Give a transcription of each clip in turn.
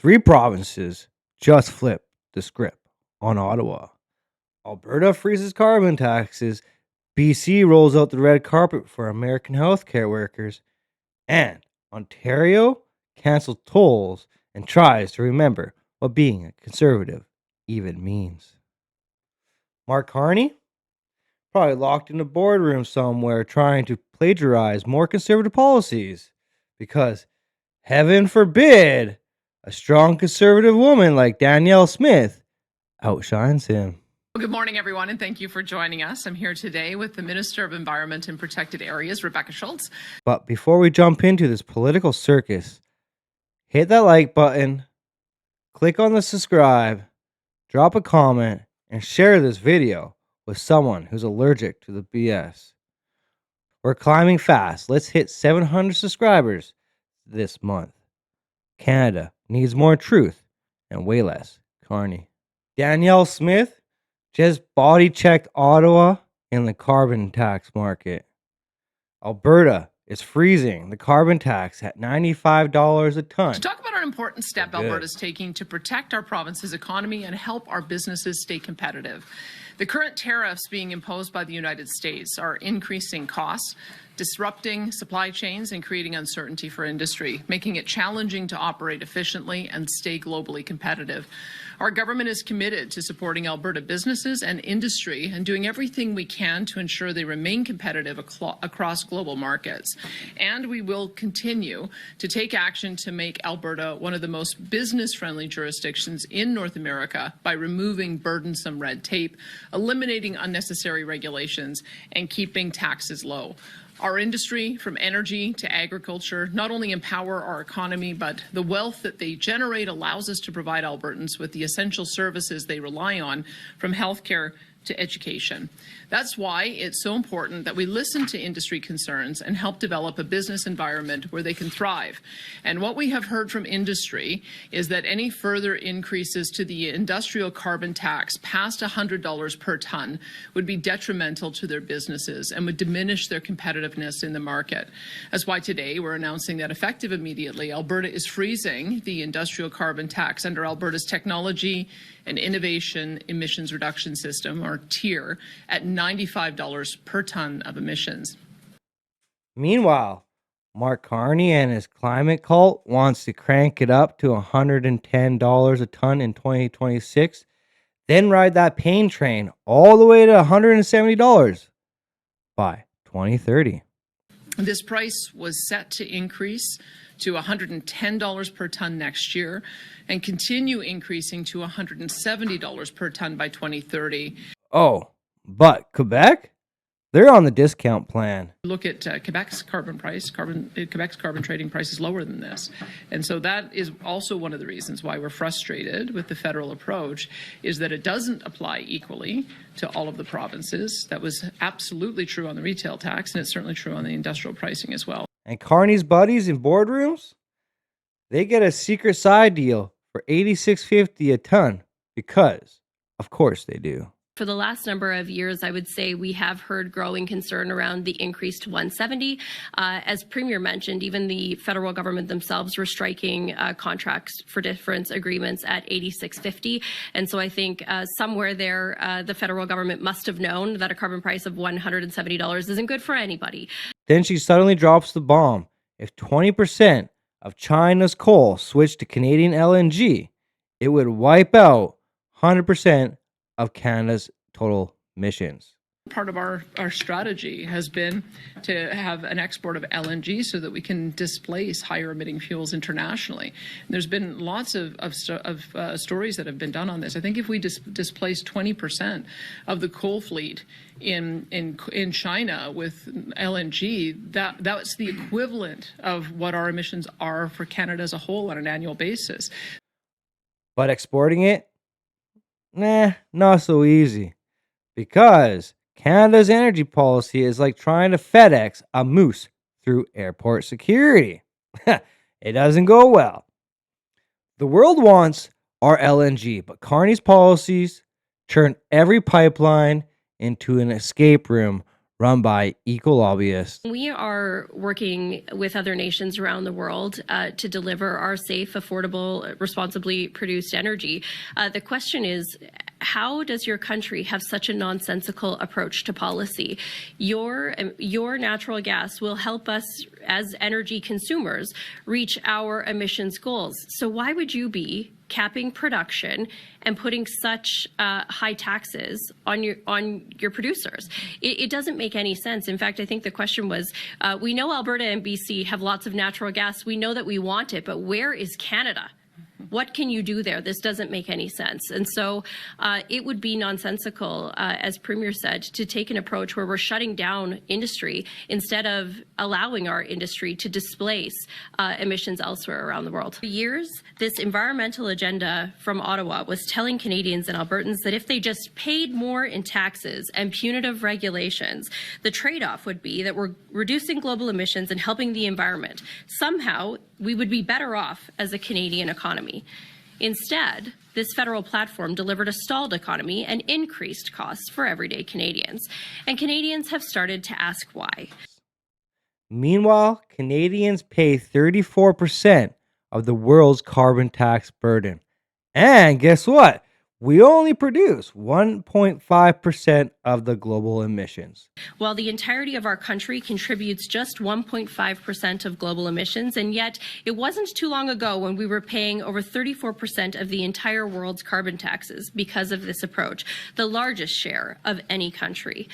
Three provinces just flipped the script on Ottawa. Alberta freezes carbon taxes. BC rolls out the red carpet for American healthcare workers. And Ontario cancels tolls and tries to remember what being a conservative even means. Mark Carney? Probably locked in a boardroom somewhere trying to plagiarize more conservative policies. Because, heaven forbid, a strong conservative woman like Danielle Smith outshines him. Well, good morning, everyone, and thank you for joining us. I'm here today with the Minister of Environment and Protected Areas, Rebecca Schultz. But before we jump into this political circus, hit that like button, click on the subscribe, drop a comment, and share this video with someone who's allergic to the BS. We're climbing fast. Let's hit 700 subscribers this month. Canada needs more truth and way less Carney. Danielle Smith just body checked Ottawa in the carbon tax market. Alberta is freezing the carbon tax at $95 a ton. To talk about an important step Alberta's taking to protect our province's economy and help our businesses stay competitive. The current tariffs being imposed by the United States are increasing costs, disrupting supply chains and creating uncertainty for industry, making it challenging to operate efficiently and stay globally competitive. Our government is committed to supporting Alberta businesses and industry and doing everything we can to ensure they remain competitive across global markets. And we will continue to take action to make Alberta one of the most business-friendly jurisdictions in North America by removing burdensome red tape, eliminating unnecessary regulations, and keeping taxes low. Our industry, from energy to agriculture, not only empower our economy, but the wealth that they generate allows us to provide Albertans with the essential services they rely on, from healthcare to education. That's why it's so important that we listen to industry concerns and help develop a business environment where they can thrive. And what we have heard from industry is that any further increases to the industrial carbon tax past $100 per ton would be detrimental to their businesses and would diminish their competitiveness in the market. That's why today we're announcing that effective immediately, Alberta is freezing the industrial carbon tax under Alberta's Technology and Innovation Emissions Reduction System, or TIER, at $95 per ton of emissions. Meanwhile, Mark Carney and his climate cult wants to crank it up to $110 a ton in 2026, then ride that pain train all the way to $170 by 2030. This price was set to increase to $110 per ton next year and continue increasing to $170 per ton by 2030. Oh, but Quebec? They're on the discount plan. Look at Quebec's carbon price. Quebec's carbon trading price is lower than this. And so that is also one of the reasons why we're frustrated with the federal approach, is that it doesn't apply equally to all of the provinces. That was absolutely true on the retail tax, and it's certainly true on the industrial pricing as well. And Carney's buddies in boardrooms, they get a secret side deal for $86.50 a ton because, of course, they do. For the last number of years, I would say we have heard growing concern around the increase to 170. As Premier mentioned, even the federal government themselves were striking contracts for difference agreements at 86.50. And so I think somewhere there, the federal government must have known that a carbon price of $170 isn't good for anybody. Then she suddenly drops the bomb. If 20% of China's coal switched to Canadian LNG, it would wipe out 100% of Canada's total emissions. Part of our strategy has been to have an export of LNG so that we can displace higher emitting fuels internationally. And there's been lots of stories that have been done on this. I think if we displace 20% of the coal fleet in China with LNG, that's the equivalent of what our emissions are for Canada as a whole on an annual basis. But exporting it? Nah, not so easy. Because Canada's energy policy is like trying to FedEx a moose through airport security. It doesn't go well. The world wants our LNG, but Carney's policies turn every pipeline into an escape room run by eco lobbyists. We are working with other nations around the world to deliver our safe, affordable, responsibly produced energy. The question is, how does your country have such a nonsensical approach to policy? Your natural gas will help us as energy consumers reach our emissions goals. So why would you be capping production and putting such high taxes on your producers? It doesn't make any sense. In fact, I think the question was, we know Alberta and BC have lots of natural gas. We know that we want it, but where is Canada? What can you do there? This doesn't make any sense. And so it would be nonsensical, as Premier said, to take an approach where we're shutting down industry instead of allowing our industry to displace emissions elsewhere around the world. For years, this environmental agenda from Ottawa was telling Canadians and Albertans that if they just paid more in taxes and punitive regulations, the trade-off would be that we're reducing global emissions and helping the environment. Somehow, we would be better off as a Canadian economy. Instead, this federal platform delivered a stalled economy and increased costs for everyday Canadians. And Canadians have started to ask why. Meanwhile, Canadians pay 34% of the world's carbon tax burden. And guess what? We only produce 1.5% of the global emissions. While the entirety of our country contributes just 1.5% of global emissions, and yet it wasn't too long ago when we were paying over 34% of the entire world's carbon taxes because of this approach, the largest share of any country.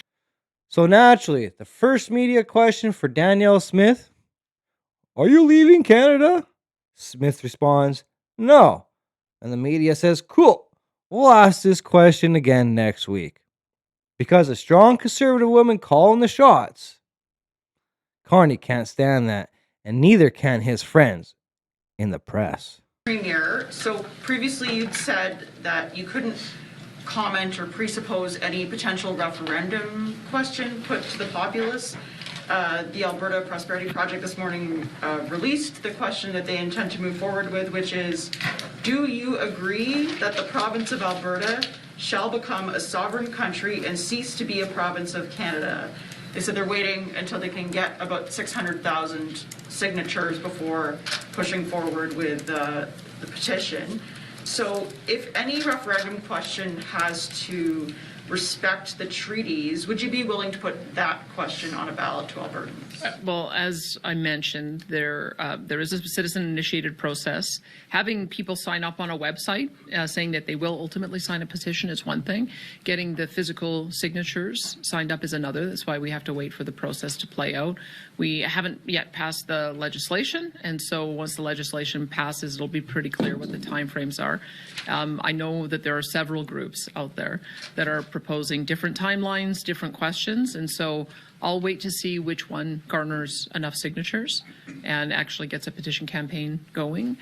So naturally, the first media question for Danielle Smith, are you leaving Canada? Smith responds, no. And the media says, cool. We'll ask this question again next week. Because a strong conservative woman calling the shots, Carney can't stand that, and neither can his friends in the press. Premier, so previously you'd said that you couldn't comment or presuppose any potential referendum question put to the populace. The Alberta Prosperity Project this morning released the question that they intend to move forward with, which is, do you agree that the province of Alberta shall become a sovereign country and cease to be a province of Canada? They said they're waiting until they can get about 600,000 signatures before pushing forward with the petition. So if any referendum question has to respect the treaties, would you be willing to put that question on a ballot to Albertans? Well, as I mentioned, there is a citizen-initiated process. Having people sign up on a website saying that they will ultimately sign a petition is one thing. Getting the physical signatures signed up is another. That's why we have to wait for the process to play out. We haven't yet passed the legislation, and so once the legislation passes, it'll be pretty clear what the timeframes are. I know that there are several groups out there that are proposing different timelines, different questions, and so I'll wait to see which one garners enough signatures and actually gets a petition campaign going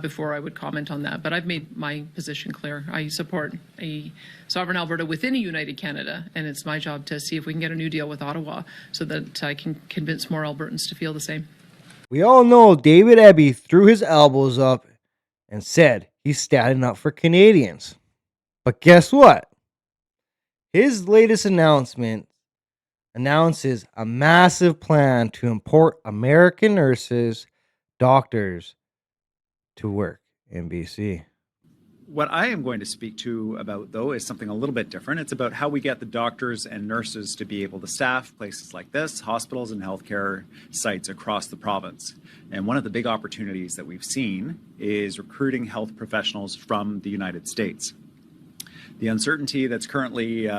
before I would comment on that. But I've made my position clear. I support a sovereign Alberta within a united Canada, and it's my job to see if we can get a new deal with Ottawa so that I can convince more Albertans to feel the same. We all know David Eby threw his elbows up and said he's standing up for Canadians. But guess what? His latest announcement announces a massive plan to import American nurses, doctors to work in BC. What I am going to speak to about, though, is something a little bit different. It's about how we get the doctors and nurses to be able to staff places like this, hospitals and healthcare sites across the province. And one of the big opportunities that we've seen is recruiting health professionals from the United States. The uncertainty that's currently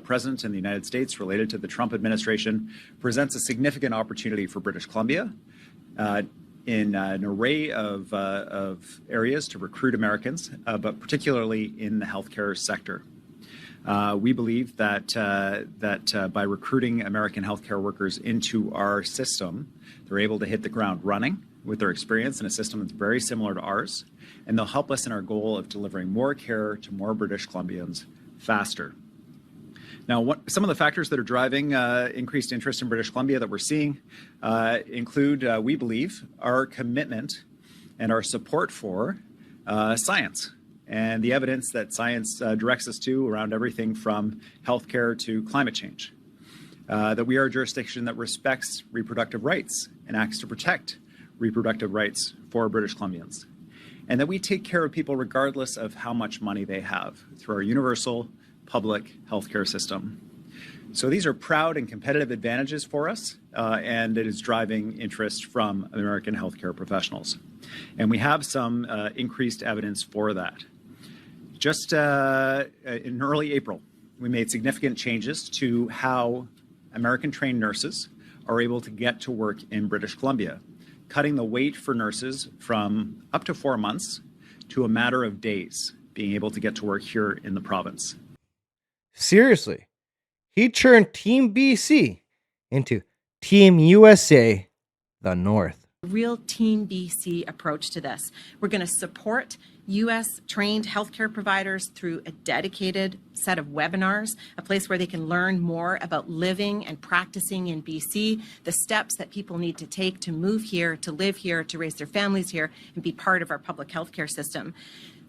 present in the United States related to the Trump administration presents a significant opportunity for British Columbia in an array of areas to recruit Americans, but particularly in the healthcare sector. We believe that by recruiting American healthcare workers into our system, they're able to hit the ground running with their experience in a system that's very similar to ours, and they'll help us in our goal of delivering more care to more British Columbians faster. Now, some of the factors that are driving increased interest in British Columbia that we're seeing include, we believe, our commitment and our support for science and the evidence that science directs us to around everything from healthcare to climate change. that we are a jurisdiction that respects reproductive rights and acts to protect reproductive rights for British Columbians, and that we take care of people regardless of how much money they have through our universal public healthcare system. So these are proud and competitive advantages for us, and it is driving interest from American healthcare professionals. And we have some increased evidence for that. Just in early April, we made significant changes to how American-trained nurses are able to get to work in British Columbia, cutting the wait for nurses from up to 4 months to a matter of days being able to get to work here in the province. Seriously, he turned Team BC into Team USA, the North. Real Team BC approach to this. We're going to support U.S. trained healthcare providers through a dedicated set of webinars, a place where they can learn more about living and practicing in BC, the steps that people need to take to move here, to live here, to raise their families here, and be part of our public healthcare system.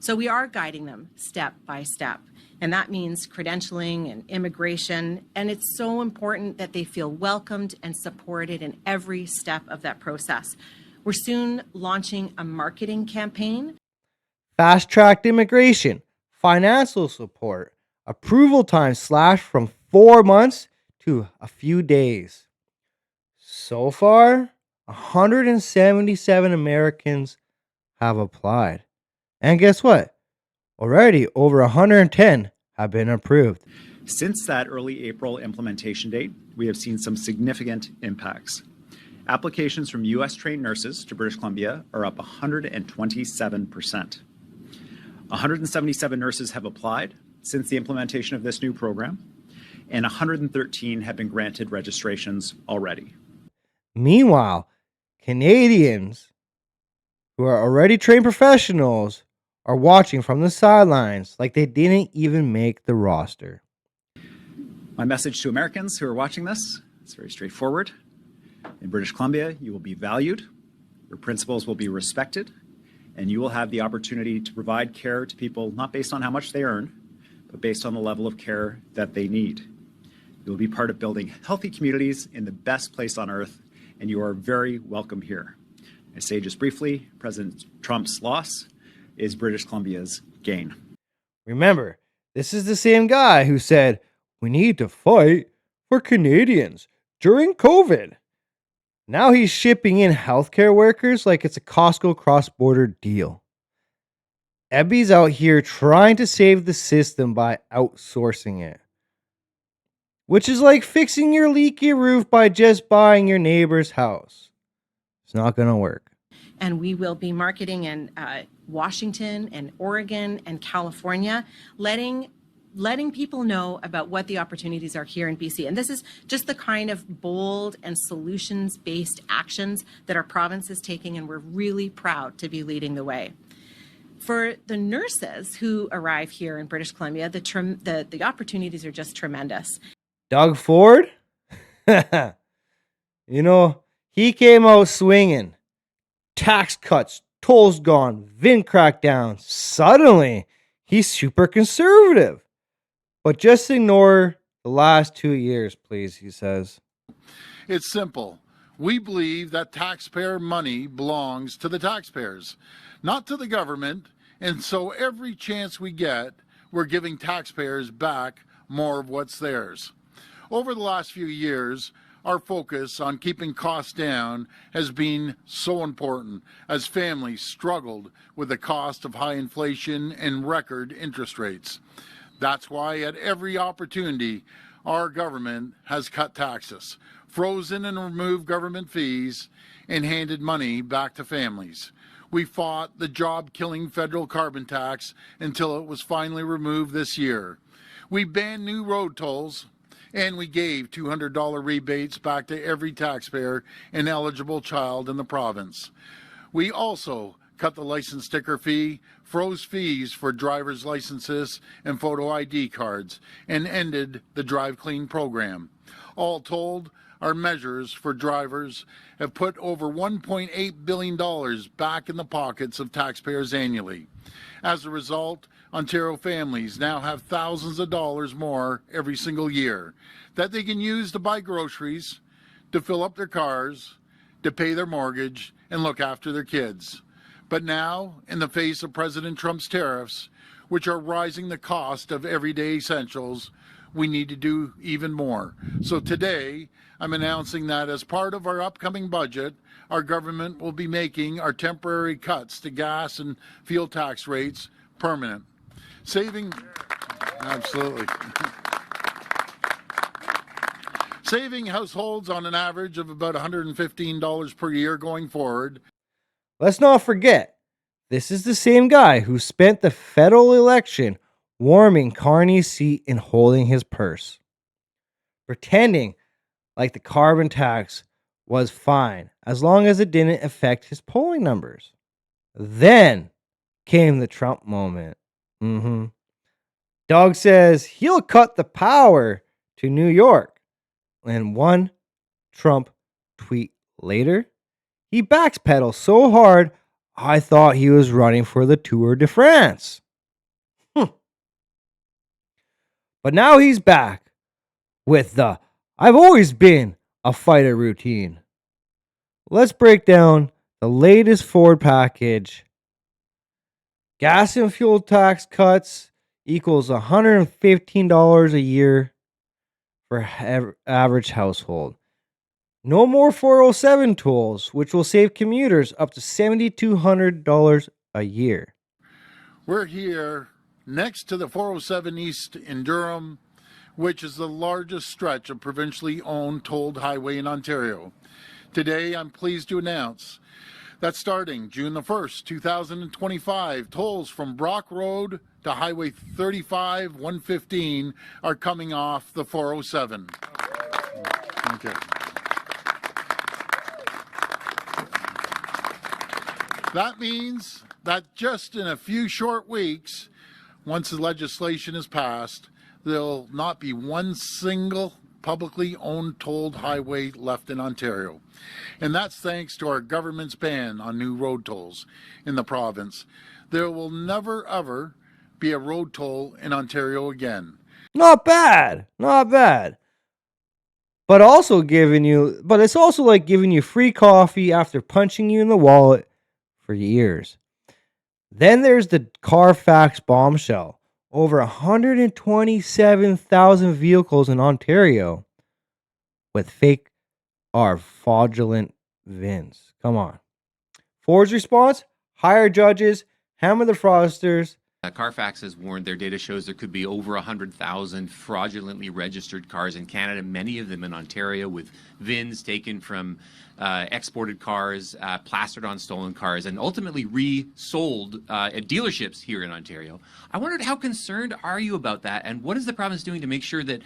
So we are guiding them step by step. And that means credentialing and immigration. And it's so important that they feel welcomed and supported in every step of that process. We're soon launching a marketing campaign. Fast-tracked immigration, financial support, approval time slashed from 4 months to a few days. So far, 177 Americans have applied. And guess what? Already over 110 have been approved. Since that early April implementation date, we have seen some significant impacts. Applications from U.S. trained nurses to British Columbia are up 127%. 177 nurses have applied since the implementation of this new program, and 113 have been granted registrations already. Meanwhile, Canadians who are already trained professionals are watching from the sidelines like they didn't even make the roster. My message to Americans who are watching this is very straightforward. In British Columbia, you will be valued, your principles will be respected, and you will have the opportunity to provide care to people not based on how much they earn, but based on the level of care that they need. You will be part of building healthy communities in the best place on earth, and you are very welcome here. I say just briefly, President Trump's loss is British Columbia's gain. Remember, this is the same guy who said, "We need to fight for Canadians during COVID." Now he's shipping in healthcare workers like it's a Costco cross-border deal. Eby's out here trying to save the system by outsourcing it, which is like fixing your leaky roof by just buying your neighbor's house. It's not going to work. And we will be marketing in Washington and Oregon and California, letting people know about what the opportunities are here in BC. And this is just the kind of bold and solutions-based actions that our province is taking, and we're really proud to be leading the way. For the nurses who arrive here in British Columbia, the opportunities are just tremendous. Doug Ford? He came out swinging. Tax cuts, tolls gone, VIN crackdown. Suddenly, he's super conservative. But just ignore the last 2 years, please, he says. It's simple. We believe that taxpayer money belongs to the taxpayers, not to the government, and so every chance we get, we're giving taxpayers back more of what's theirs. Over the last few years, our focus on keeping costs down has been so important as families struggled with the cost of high inflation and record interest rates. That's why at every opportunity, our government has cut taxes, frozen and removed government fees, and handed money back to families. We fought the job-killing federal carbon tax until it was finally removed this year. We banned new road tolls, and we gave $200 rebates back to every taxpayer and eligible child in the province. We also cut the license sticker fee, froze fees for driver's licenses and photo ID cards, and ended the Drive Clean program. All told, our measures for drivers have put over $1.8 billion back in the pockets of taxpayers annually. As a result, Ontario families now have thousands of dollars more every single year that they can use to buy groceries, to fill up their cars, to pay their mortgage, and look after their kids. But now, in the face of President Trump's tariffs, which are rising the cost of everyday essentials, we need to do even more. So today, I'm announcing that as part of our upcoming budget, our government will be making our temporary cuts to gas and fuel tax rates permanent. Absolutely. Saving households on an average of about $115 per year going forward. Let's not forget, this is the same guy who spent the federal election warming Carney's seat and holding his purse, pretending like the carbon tax was fine as long as it didn't affect his polling numbers. Then came the Trump moment. Doug says he'll cut the power to New York. And one Trump tweet later, he backpedals so hard, I thought he was running for the Tour de France. But now he's back with the I've always been a fighter routine. Let's break down the latest Ford package. Gas and fuel tax cuts equals $115 a year for average household. No more 407 tolls, which will save commuters up to $7,200 a year. We're here next to the 407 East in Durham, which is the largest stretch of provincially owned tolled highway in Ontario. Today, I'm pleased to announce that starting June the 1st, 2025, tolls from Brock Road to Highway 35-115 are coming off the 407. Okay. That means that just in a few short weeks, once the legislation is passed, there'll not be one single publicly owned tolled highway left in Ontario. And that's thanks to our government's ban on new road tolls in the province. There will never, ever be a road toll in Ontario again. Not bad. Not bad. But it's also like giving you free coffee after punching you in the wallet for years. Then there's the Carfax bombshell. Over 127,000 vehicles in Ontario with fake or fraudulent VINs. Come on. Ford's response? Hire judges, hammer the fraudsters. Carfax has warned their data shows there could be over 100,000 fraudulently registered cars in Canada, many of them in Ontario with VINs taken from exported cars, plastered on stolen cars, and ultimately resold at dealerships here in Ontario. I wondered, how concerned are you about that, and what is the province doing to make sure that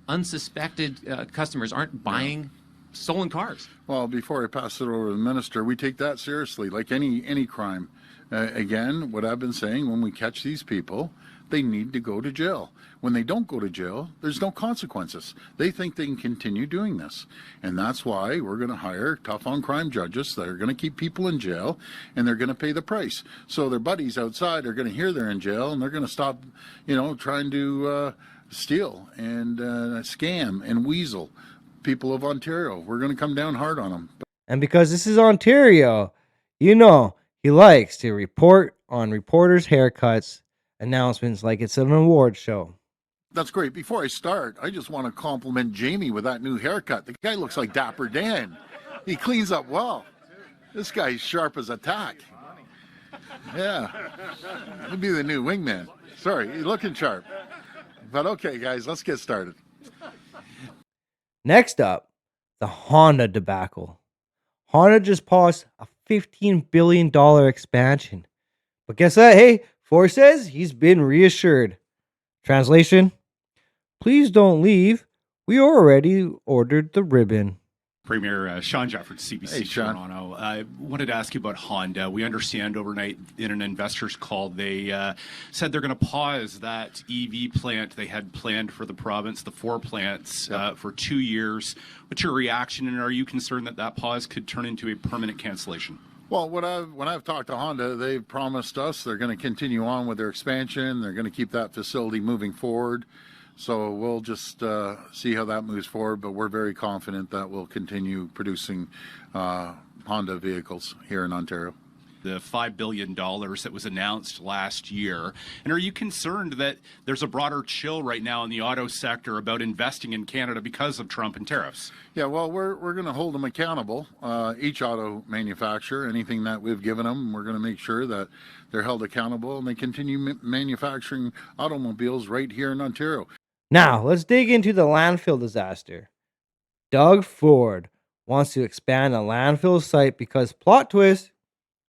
unsuspected customers aren't buying stolen cars? Well, before I pass it over to the minister, we take that seriously, like any crime. Again, what I've been saying, when we catch these people, they need to go to jail. When they don't go to jail, there's no consequences. They think they can continue doing this. And that's why we're going to hire tough on crime judges that are going to keep people in jail, and they're going to pay the price. So their buddies outside are going to hear they're in jail, and they're going to stop, trying to steal and scam and weasel people of Ontario. We're going to come down hard on them. And because this is Ontario, he likes to report on reporters' haircuts, announcements like it's an award show. That's great. Before I start, I just want to compliment Jamie with that new haircut. The guy looks like Dapper Dan. He cleans up well. This guy's sharp as a tack. Yeah. He'll be the new wingman. Sorry, he's looking sharp. But okay, guys, let's get started. Next up, the Honda debacle. Honda just paused a $15 billion expansion. But guess what? Hey, Ford says he's been reassured. Translation: please don't leave. We already ordered the ribbon. Premier Sean Jeffords, CBC Hey, Sean. Toronto. I wanted to ask you about Honda. We understand overnight in an investor's call, they said they're going to pause that EV plant they had planned for the province, the 4 plants, for 2 years. What's your reaction, and are you concerned that that pause could turn into a permanent cancellation? Well, when I've talked to Honda, they've promised us they're going to continue on with their expansion. They're going to keep that facility moving forward. So we'll just see how that moves forward, but we're very confident that we'll continue producing Honda vehicles here in Ontario. The $5 billion that was announced last year. And are you concerned that there's a broader chill right now in the auto sector about investing in Canada because of Trump and tariffs? Yeah, well, we're going to hold them accountable, each auto manufacturer. Anything that we've given them, we're going to make sure that they're held accountable and they continue manufacturing automobiles right here in Ontario. Now, let's dig into the landfill disaster. Doug Ford wants to expand a landfill site because, plot twist,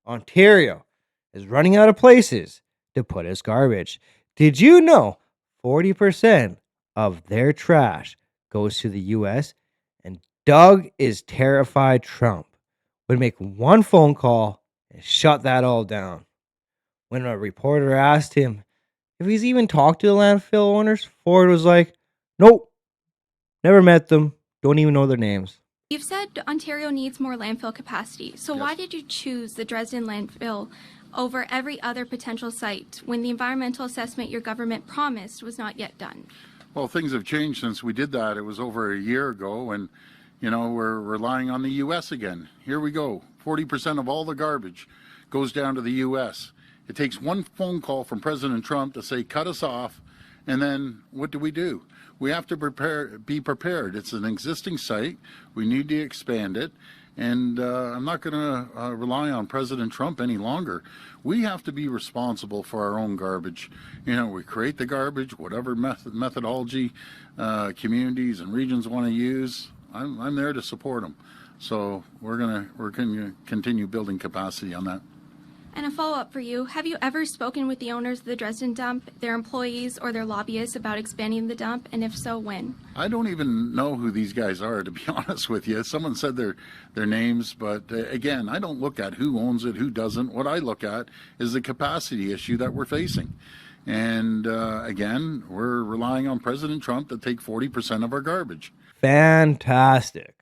Ontario is running out of places to put its garbage. Did you know 40% of their trash goes to the US? And Doug is terrified Trump would make one phone call and shut that all down. When a reporter asked him if he's even talked to the landfill owners, Ford was like, nope, never met them, don't even know their names. You've said Ontario needs more landfill capacity, so Yes. why did you choose the Dresden landfill over every other potential site when the environmental assessment your government promised was not yet done? Well, things have changed since we did that. It was over a year ago, and, we're relying on the U.S. again. Here we go. 40% of all the garbage goes down to the U.S. It takes one phone call from President Trump to say, cut us off, and then what do? We have to be prepared. It's an existing site. We need to expand it. And I'm not going to rely on President Trump any longer. We have to be responsible for our own garbage. We create the garbage, whatever methodology communities and regions want to use. I'm there to support them. So we're going to continue building capacity on that. And a follow-up for you, have you ever spoken with the owners of the Dresden dump, their employees, or their lobbyists about expanding the dump, and if so, when? I don't even know who these guys are, to be honest with you. Someone said their names, but again, I don't look at who owns it, who doesn't. What I look at is the capacity issue that we're facing. And again, we're relying on President Trump to take 40% of our garbage. Fantastic.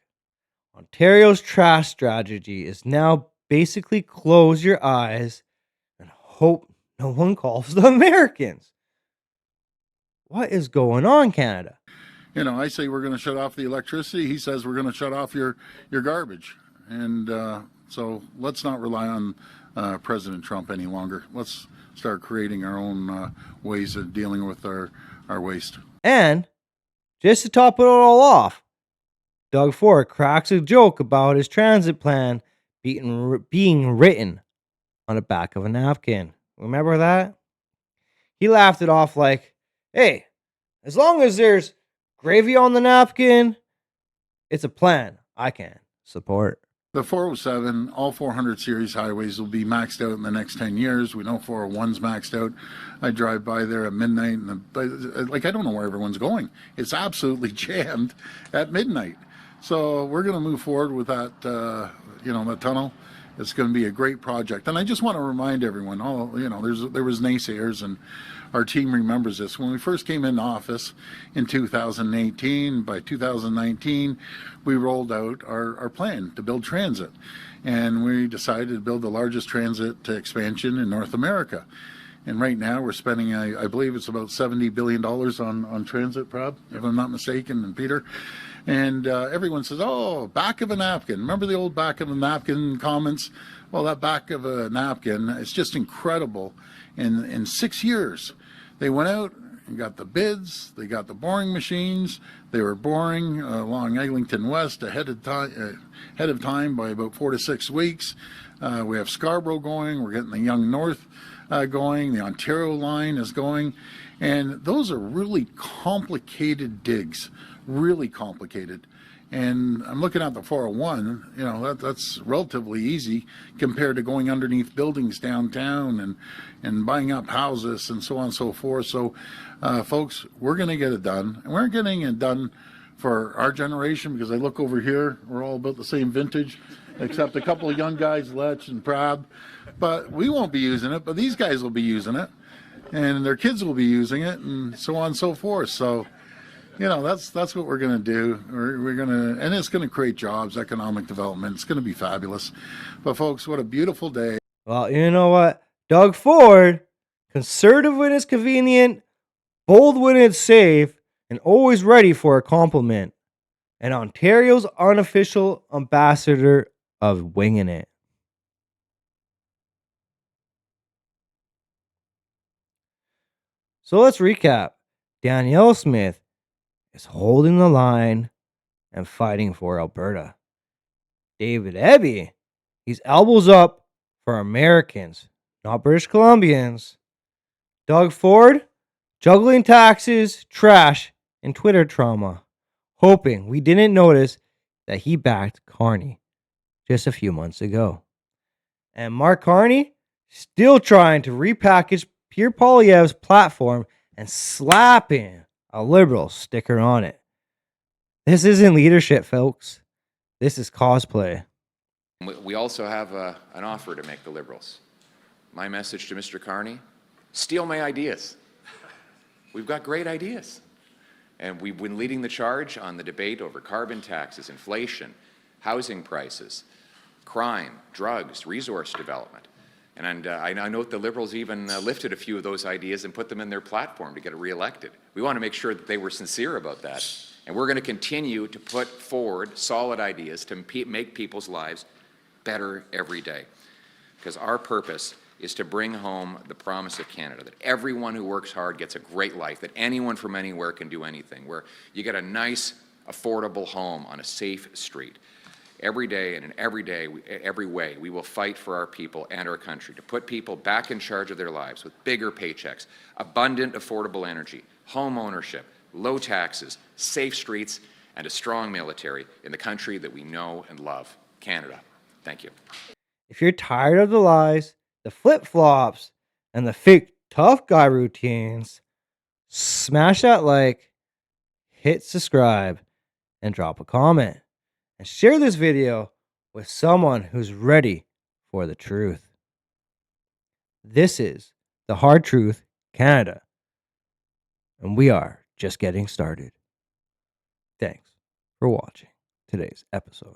Ontario's trash strategy is now basically close your eyes and hope no one calls the Americans. What is going on, Canada? I say we're going to shut off the electricity. He says we're going to shut off your garbage. And so let's not rely on President Trump any longer. Let's start creating our own ways of dealing with our waste. And just to top it all off, Doug Ford cracks a joke about his transit plan being written on the back of a napkin. Remember that? He laughed it off like, hey, as long as there's gravy on the napkin, it's a plan I can support. The 407, all 400 series highways will be maxed out in the next 10 years. We know 401's maxed out. I drive by there at midnight, and I don't know where everyone's going. It's absolutely jammed at midnight. So we're going to move forward with that, that tunnel. It's going to be a great project. And I just want to remind everyone, there was naysayers, and our team remembers this. When we first came into office in 2018, by 2019, we rolled out our plan to build transit. And we decided to build the largest transit expansion in North America. And right now we're spending, I believe it's about $70 billion on transit, Prab, if I'm not mistaken, and Peter. And everyone says, oh, back of a napkin. Remember the old back of a napkin comments? Well, that back of a napkin, it's just incredible. In 6 years, they went out and got the bids, they got the boring machines, they were boring along Eglinton West ahead of time by about 4 to 6 weeks. We have Scarborough going, we're getting the Young North going, the Ontario line is going, and those are really complicated digs, really complicated. And I'm looking at the 401, that's relatively easy compared to going underneath buildings downtown and buying up houses and so on and so forth. So, folks, we're going to get it done. And we're getting it done for our generation, because I look over here, we're all about the same vintage, except a couple of young guys, Letch and Prab. But we won't be using it, but these guys will be using it, and their kids will be using it, and so on and so forth. So, that's what we're going to do. We're going to, and it's going to create jobs, economic development. It's going to be fabulous. But folks, what a beautiful day. Well, you know what? Doug Ford, conservative when it's convenient, bold when it's safe, and always ready for a compliment. And Ontario's unofficial ambassador of winging it. So let's recap. Danielle Smith is holding the line and fighting for Alberta. David Eby, he's elbows up for Americans, not British Columbians. Doug Ford, juggling taxes, trash, and Twitter trauma, hoping we didn't notice that he backed Carney just a few months ago. And Mark Carney, still trying to repackage Pierre Poilievre's platform and slapping a liberal sticker on it. This isn't leadership, folks. This is cosplay. We also have an offer to make the Liberals. My message to Mr. Carney, steal my ideas. We've got great ideas. And we've been leading the charge on the debate over carbon taxes, inflation, housing prices, crime, drugs, resource development. And I note the Liberals even lifted a few of those ideas and put them in their platform to get reelected. We want to make sure that they were sincere about that. And we're going to continue to put forward solid ideas to make people's lives better every day. Because our purpose is to bring home the promise of Canada, that everyone who works hard gets a great life, that anyone from anywhere can do anything, where you get a nice, affordable home on a safe street. Every day and in every way, we will fight for our people and our country to put people back in charge of their lives with bigger paychecks, abundant, affordable energy, home ownership, low taxes, safe streets, and a strong military in the country that we know and love, Canada. Thank you. If you're tired of the lies, the flip-flops, and the fake tough guy routines, smash that like, hit subscribe, and drop a comment. And share this video with someone who's ready for the truth. This is The Hard Truth Canada, and we are just getting started. Thanks for watching today's episode.